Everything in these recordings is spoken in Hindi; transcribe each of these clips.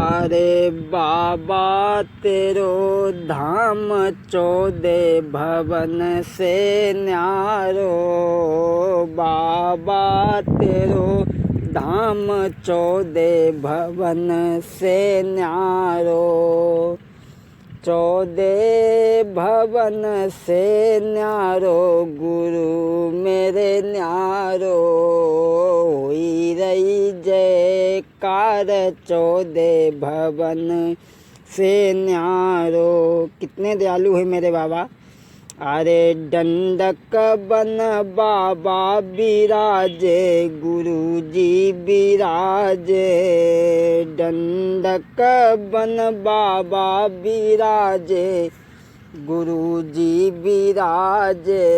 अरे बाबा तेरो धाम 14 भवन से न्यारो। बाबा तेरो धाम 14 भवन से न्यारो। 14 भवन से न्यारो गुरु मेरे न्यारो। हुई रही जयकार 14 भवन से न्यारो। कितने दयालु है मेरे बाबा। अरे दंडक बन बाबा बिराजे गुरु जी बिराजे। दंडक बन बाबा बिराजे गुरु जी बिराजे।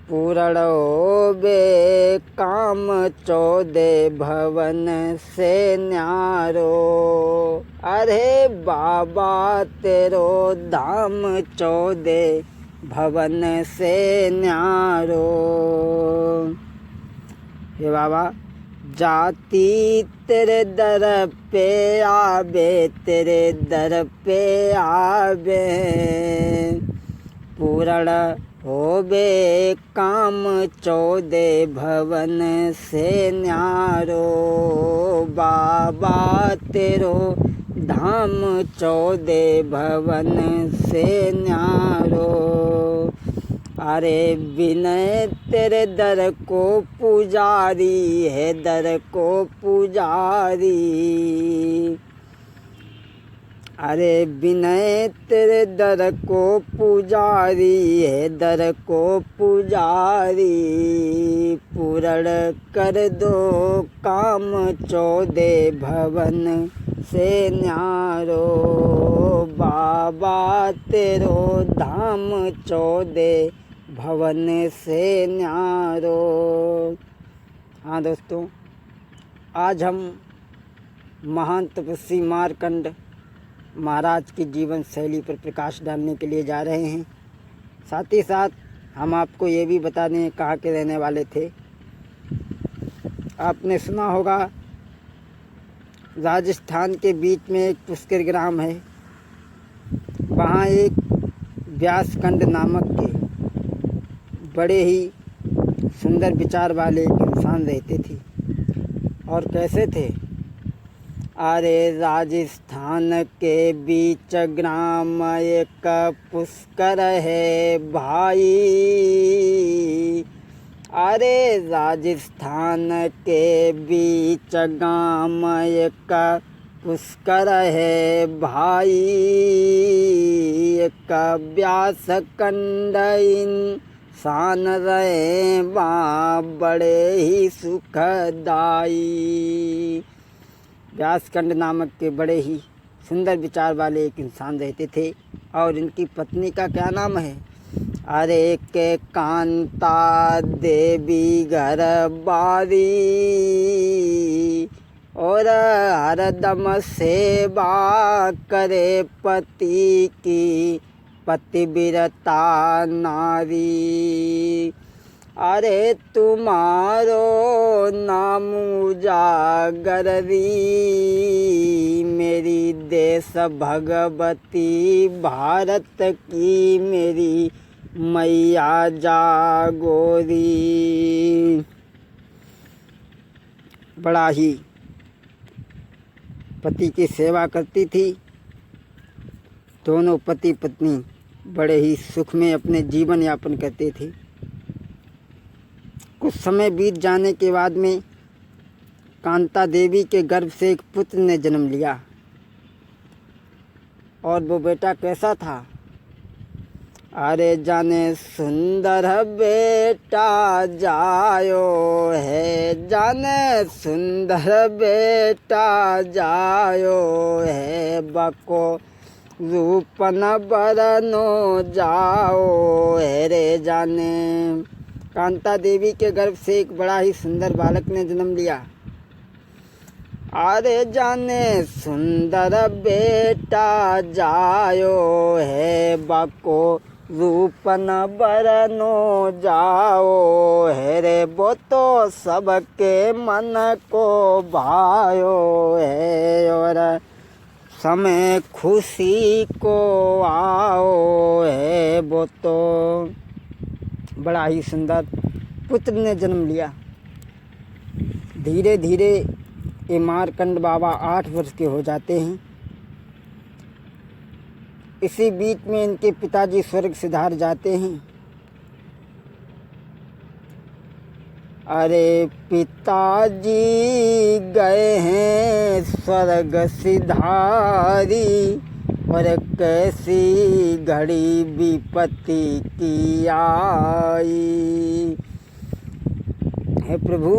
पूर्ण होवे काम 14 भवन से न्यारो। अरे बाबा तेरो धाम 14 भवन से न्यारो। हे बाबा जाति तेरे दर पे आवे, तेरे दर पे आवे। पूर्ण होवे काम 14 भवन से न्यारो। बाबा तेरो धाम 14 भवन से न्यारो। अरे विनय तेरे दर को पुजारी है, दर को पुजारी। अरे विनय तेरे दर को पुजारी है, दर को पुजारी। पूर्ण कर दो काम 14 भवन से न्यारो। बाबा तेरो धाम 14 भवन से न्यारो। हाँ दोस्तों, आज हम महान तपस्वी मार्कंड महाराज की जीवन शैली पर प्रकाश डालने के लिए जा रहे हैं। साथ ही साथ हम आपको ये भी बता दें कहाँ के रहने वाले थे। आपने सुना होगा राजस्थान के बीच में एक पुष्कर ग्राम है। वहाँ एक व्यासखंड नामक के बड़े ही सुंदर विचार वाले एक इंसान रहते थे। और कैसे थे। अरे राजस्थान के बीच ग्राम एक पुष्कर है भाई। अरे राजस्थान के बीच गांव एक पुष्कर है भाई। एक व्यासखंड इंसान रहे वहाँ बड़े ही सुखदाई। व्यासखंड नामक के बड़े ही सुंदर विचार वाले एक इंसान रहते थे। और इनकी पत्नी का क्या नाम है। अरे के कांता देवी घर बारी। और हरदम सेवा करे पति की, पतिव्रता नारी। अरे तुम्हारो नाम उजागरी। मेरी देश भगवती भारत की मेरी मैया जागोरी। बड़ा ही पति की सेवा करती थी। दोनों पति पत्नी बड़े ही सुख में अपने जीवन यापन करते थे। कुछ समय बीत जाने के बाद में कांता देवी के गर्भ से एक पुत्र ने जन्म लिया। और वो बेटा कैसा था। अरे जाने सुंदर बेटा जायो है, जाने सुंदर बेटा जायो है। बको रूप न बरनो जाओ है रे। जाने कांता देवी के गर्भ से एक बड़ा ही सुंदर बालक ने जन्म लिया। अरे जाने सुंदर बेटा जायो है। बको रूप न बरनो जाओ है रे, वो तो सबके मन को भायो है। और समय खुशी को आओ है, वो तो बड़ा ही सुंदर पुत्र ने जन्म लिया। धीरे धीरे ये मार्कंड बाबा 8 वर्ष के हो जाते हैं। इसी बीच में इनके पिताजी स्वर्ग सिधार जाते हैं। अरे पिताजी गए हैं स्वर्ग सिधारी, और कैसी घड़ी विपत्ति की आई। हे प्रभु,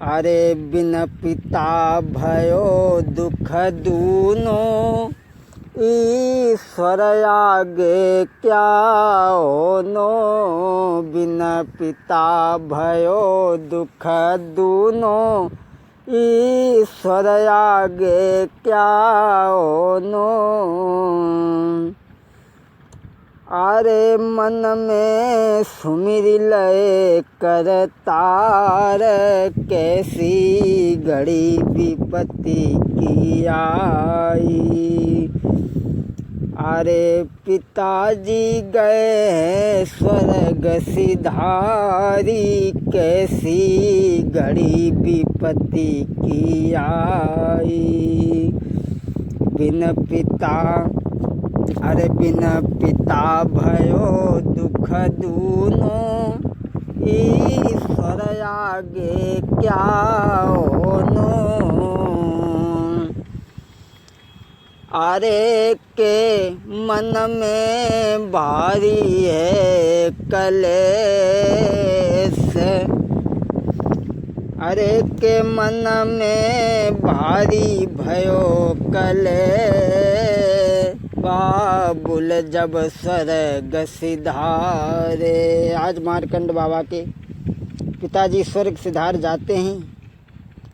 अरे बिन पिता भयो दुख दूनो, ईश्वर आगे क्या होनो। बिन पिता भयो दुख दूनो, ईश्वर आगे क्या होनो। अरे मन में सुमिर लय करतार, कैसी घड़ी विपत्ति की आई। अरे पिताजी गए हैं स्वर्ग सिधारी, कैसी घड़ी विपत्ति की आई। बिन पिता, अरे बिन पिता भयो दुख दूनो, ईश्वर आगे क्या होनो। अरे के मन में भारी है कलेश, अरे के मन में भारी भयो कलेश, बाबुल जब स्वर्ग सिधारे। आज मार्कंड बाबा के पिताजी स्वर्ग सिधार जाते हैं।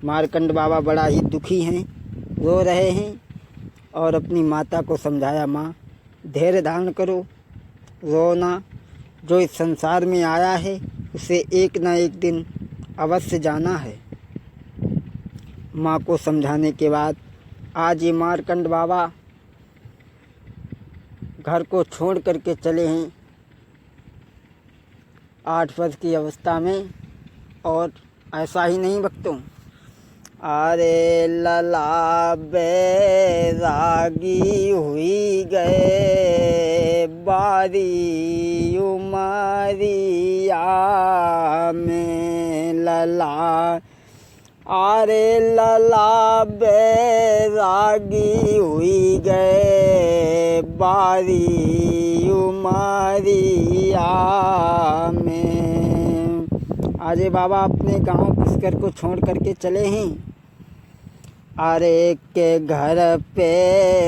मार्कंड बाबा बड़ा ही दुखी हैं, रो रहे हैं और अपनी माता को समझाया, माँ धैर्य धारण करो, रोना। जो इस संसार में आया है उसे एक न एक दिन अवश्य जाना है। माँ को समझाने के बाद आज ये मार्कंड बाबा घर को छोड़ करके चले हैं 8 वर्ष की अवस्था में। और ऐसा ही नहीं भक्तों, अरे लला बैरागी हुई गए बारी उमरिया में। लला, अरे लला बैरागी हुई गए बारी उमरिया में। आज बाबा अपने गांव पुष्कर को छोड़ करके चले हैं। अरे के घर पे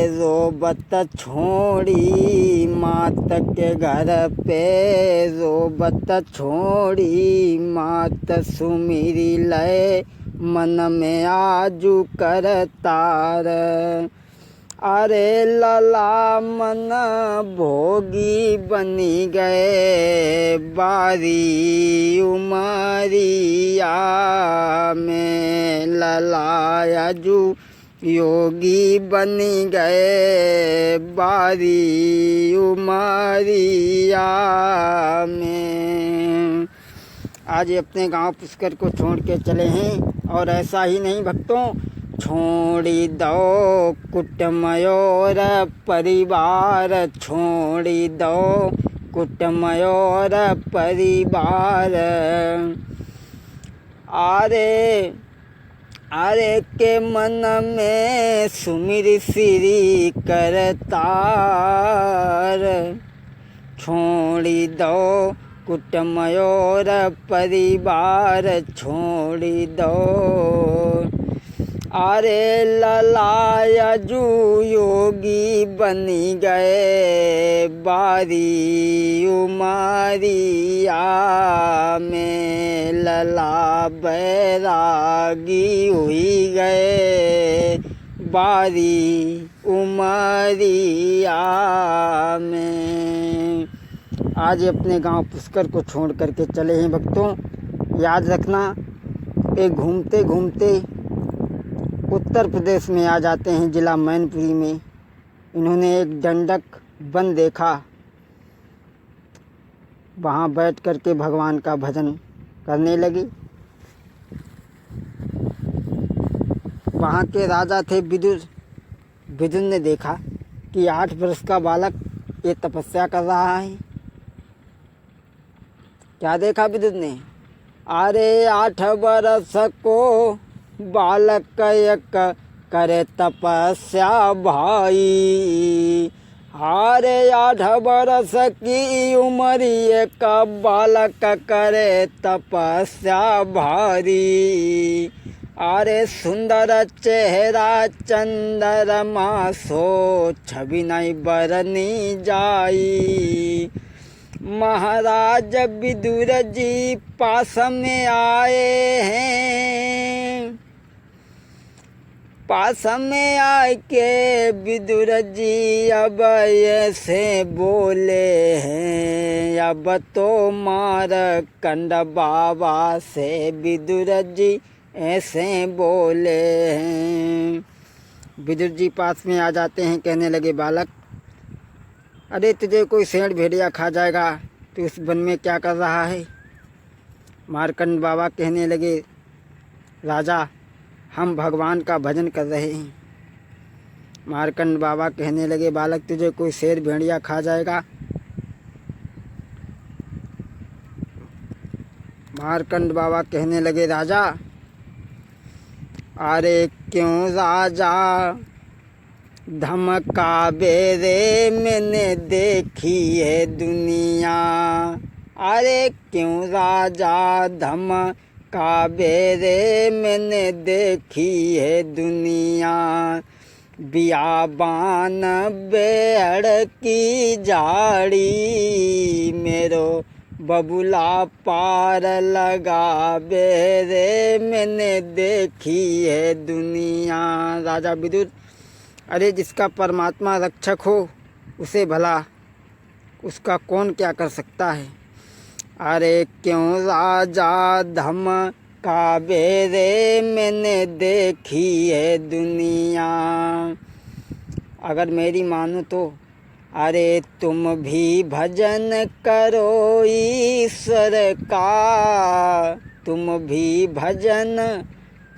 रोबत छोड़ी मात, के घर पे रोबत छोड़ी मात, सुमिरी लय मन में आजू करतार। अरे लला मन भोगी बनी गए बारी उमरिया में। लला आजू योगी बनी गए बारी उमरिया में। आज अपने गांव पुष्कर को छोड़ के चले हैं। और ऐसा ही नहीं भक्तों, छोड़ी दो कुटुम्ब परिवार, छोड़ी दो कुटुम्ब परिवार। अरे के मन में सुमिर श्री करतार, छोड़ी दो कुटुम्ब परिवार, छोड़ी दो। अरे ललायजू योगी बनी गए बारी उमरिया में। लला बैरागी हुई गए बारी उमरिया में। आज ये अपने गांव पुष्कर को छोड़ करके चले हैं। भक्तों, याद रखना, ये घूमते घूमते उत्तर प्रदेश में आ जाते हैं, ज़िला मैनपुरी में। इन्होंने एक डंडक वन देखा, वहाँ बैठ कर के भगवान का भजन करने लगे। वहाँ के राजा थे विदुर। विदुर ने देखा कि 8 वर्ष का बालक ये तपस्या कर रहा है। क्या देखा विदुर ने? अरे 8 वर्ष को बालक एक करे तपस्या भाई। अरे 8 वर्ष की उम्र एक बालक करे तपस्या भारी। अरे सुंदर चेहरा चंद्रमा सो छवि नहीं बरनी जाई। महाराज विदुर जी पास में आए हैं। पास में आके विदुर जी अब ऐसे बोले हैं। अब तो मार्कंड बाबा से विदुर जी ऐसे बोले हैं। विदुर जी पास में आ जाते हैं, कहने लगे, बालक, अरे तुझे कोई शेर भेड़िया खा जाएगा, तो इस वन में क्या कर रहा है? मार्कंड बाबा कहने लगे, राजा, हम भगवान का भजन कर रहे हैं। मार्कंड बाबा कहने लगे, बालक, तुझे कोई शेर भेड़िया खा जाएगा? मार्कंड बाबा कहने लगे, राजा, अरे क्यों राजा धमकावे रे, मैंने देखी है दुनिया। अरे क्यों राजा धमकावे रे, मैंने देखी है दुनिया। बियाबान बेड़ की झाड़ी, मेरो बबुला पार लगावे रे, मैंने देखी है दुनिया। राजा विदुर, अरे जिसका परमात्मा रक्षक हो उसे भला उसका कौन क्या कर सकता है। अरे क्यों राजा धमकावे रे, मैंने देखी है दुनिया। अगर मेरी मानो तो अरे तुम भी भजन करो ईश्वर का। तुम भी भजन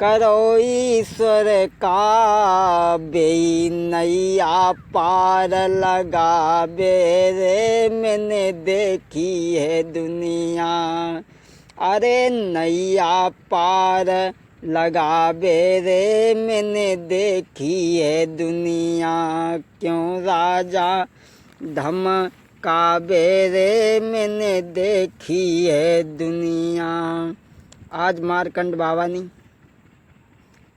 करो ईश्वर का। बेई नैया पार लगावे रे, मैंने देखी है दुनिया। अरे नैया पार लगावे रे, मैंने देखी है दुनिया। क्यों राजा धमकावे रे, मैंने देखी है दुनिया। आज मार्कंड बाबा ने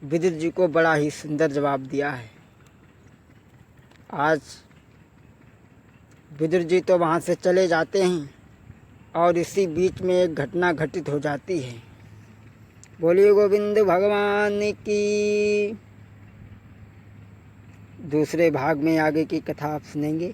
विदुर जी को बड़ा ही सुंदर जवाब दिया है। आज विदुर जी तो वहाँ से चले जाते हैं और इसी बीच में एक घटना घटित हो जाती है। बोलिए गोविंद भगवान की। दूसरे भाग में आगे की कथा आप सुनेंगे।